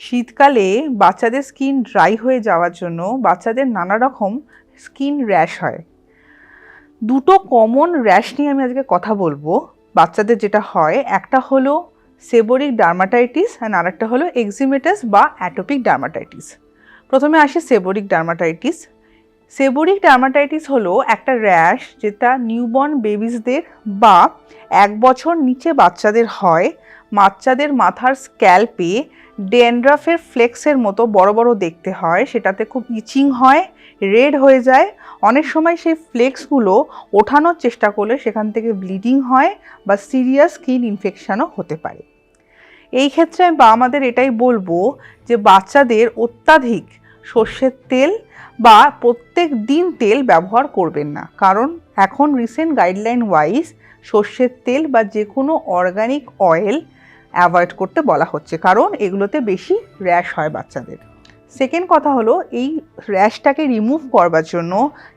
শীতকালে বাচ্চাদের skin dry হয়ে যাওয়ার জন্য বাচ্চাদের নানা রকম স্কিন র্যাশ হয়। দুটো কমন র্যাশ নিয়ে আমি আজকে কথা বলবো। বাচ্চাদের যেটা হয়, একটা হলো সেবোরিক ডার্মাটাইটিস আর আরেকটা হলো এক্সিমেটাস বা অ্যাটোপিক ডার্মাটাইটিস। প্রথমে আসে সেবোরিক ডার্মাটাইটিস। সেবোরিক ডার্মাটাইটিস হলো একটা র্যাশ যেটা নিউবর্ন বেবিসদের বা 1 বছর নিচে বাচ্চাদের হয়। বাচ্চাদের মাথার স্ক্যাল্পে ড্যান্ড্রাফের ফ্লেক্সের মতো বড় বড় দেখতে হয়, সেটাতে খুব ইচিং হয়, রেড হয়ে যায়। অনেক সময় সেই ফ্লেক্সগুলো ওঠানোর চেষ্টা করলে সেখান থেকে ব্লিডিং হয় বা সিরিয়াস স্কিন ইনফেকশনও হতে পারে। এই ক্ষেত্রে আমি আমাদের এটাই বলবো যে বাচ্চাদের অত্যাধিক সর্ষের তেল বা প্রত্যেক দিন তেল ব্যবহার করবেন না, কারণ এখন রিসেন্ট গাইডলাইন ওয়াইজ সর্ষের তেল বা যে কোনো অর্গানিক অয়েল অ্যাভয়েড করতে বলা হচ্ছে, কারণ এগুলোতে বেশি র্যাশ হয় বাচ্চাদের। সেকেন্ড কথা হলো, এই র্যাশটাকে রিমুভ করবার জন্য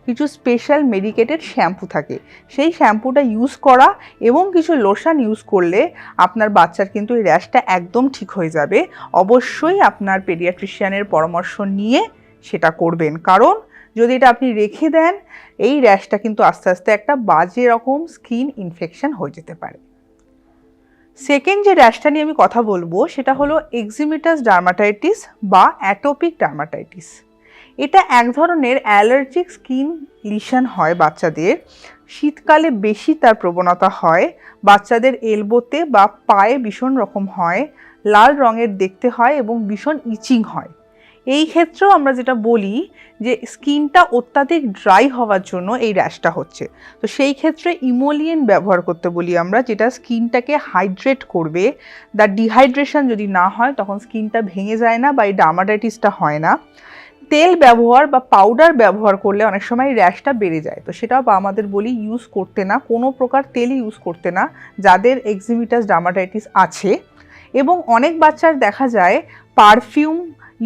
কিছু স্পেশাল মেডিকেটেড শ্যাম্পু থাকে, সেই শ্যাম্পুটা ইউজ করা এবং কিছু লোশন ইউজ করলে আপনার বাচ্চার কিন্তু এই র্যাশটা একদম ঠিক হয়ে যাবে। অবশ্যই আপনার পেডিয়াট্রিশিয়ানের পরামর্শ নিয়ে সেটা করবেন, কারণ যদি এটা আপনি রেখে দেন এই র্যাশটা কিন্তু আস্তে আস্তে একটা বাজে রকম স্কিন ইনফেকশন হয়ে যেতে পারে। সেকেন্ড যে র্যাশটা নিয়ে আমি কথা বলবো সেটা হলো এক্সিমেটাস ডার্মাটাইটিস বা অ্যাটোপিক ডার্মাটাইটিস। এটা এক ধরনের অ্যালার্জিক স্কিন লিশন হয় বাচ্চাদের। শীতকালে বেশি তার প্রবণতা হয়। বাচ্চাদের এলবোতে বা পায়ে ভীষণ রকম হয়, লাল রঙের দেখতে হয় এবং ভীষণ ইচিং হয়। এই ক্ষেত্রেও আমরা যেটা বলি যে স্কিনটা অত্যাধিক ড্রাই হওয়ার জন্য এই র্যাশটা হচ্ছে, তো সেই ক্ষেত্রে ইমোলিয়েন ব্যবহার করতে বলি আমরা, যেটা স্কিনটাকে হাইড্রেট করবে। দ্য ডিহাইড্রেশন যদি না হয় তখন স্কিনটা ভেঙে যায় না বা এই ডার্মাটাইটিসটা হয় না। তেল ব্যবহার বা পাউডার ব্যবহার করলে অনেক সময় র্যাশটা বেড়ে যায়, তো সেটাও আমাদের বলি ইউজ করতে না, কোনো প্রকার তেলই ইউজ করতে না যাদের এক্সিমেটাস ডার্মাটাইটিস আছে। এবং অনেক বাচ্চার দেখা যায় পারফিউম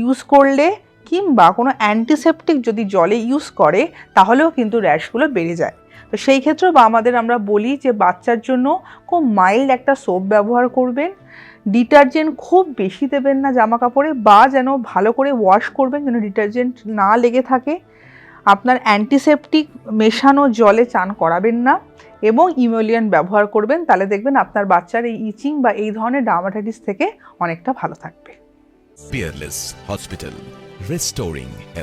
ইউজ করলে কিংবা কোনো অ্যান্টিসেপটিক যদি জলে ইউজ করে তাহলেও কিন্তু র্যাশগুলো বেড়ে যায়। তো সেই ক্ষেত্রেও আমাদের আমরা বলি যে বাচ্চার জন্য খুব মাইল্ড একটা সোপ ব্যবহার করবেন, ডিটারজেন্ট খুব বেশি দেবেন না জামা কাপড়ে, বা যেন ভালো করে ওয়াশ করবেন যেন ডিটারজেন্ট না লেগে থাকে। আপনার অ্যান্টিসেপটিক মেশানো জলে চান করাবেন না এবং ইমোলিয়ান ব্যবহার করবেন, তাহলে দেখবেন আপনার বাচ্চার এই ইচিং বা এই ধরনের ডার্মাটাইটিস থেকে অনেকটা ভালো থাকবে। Peerless Hospital, restoring health.